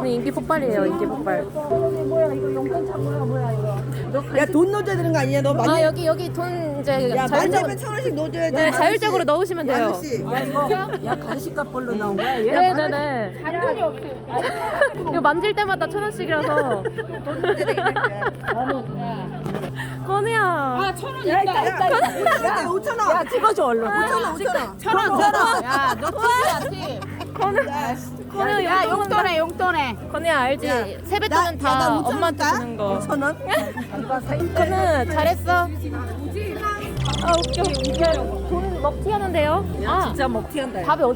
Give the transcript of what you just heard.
오늘 인기 폭발이에요. 인기 폭발. 뭐야 이거 용돈 창고야 뭐야 이거. 야 돈 넣어줘야 되는 거 아니야? 너 많이. 아 여기 돈 이제 야 자율적으로 만나면 1,000원씩 넣어줘야 돼. 네 자율적으로 넣으시면 돼요. 아저씨. 야 이거 야 간식값 벌로 나온 거야? 얘 네네네. 잔돈이 없어. 이거 만질 때마다 1,000원씩이라서. 건우야. 아 1,000원 있다. 야 5,000원. 야 찍어줘 얼른. 5,000원 5,000원. 1,000원. 야너 팁이야 팁. 건우 야 용돈에 용돈에. 건우야 알지? 야, 세뱃돈은 나 다 5,000원 엄마한테 줄까? 주는 거. 5,000원? 건우 잘했어. 아 웃겨. 돈 먹튀하는데요? 아 진짜 먹튀한다. 밥이 어디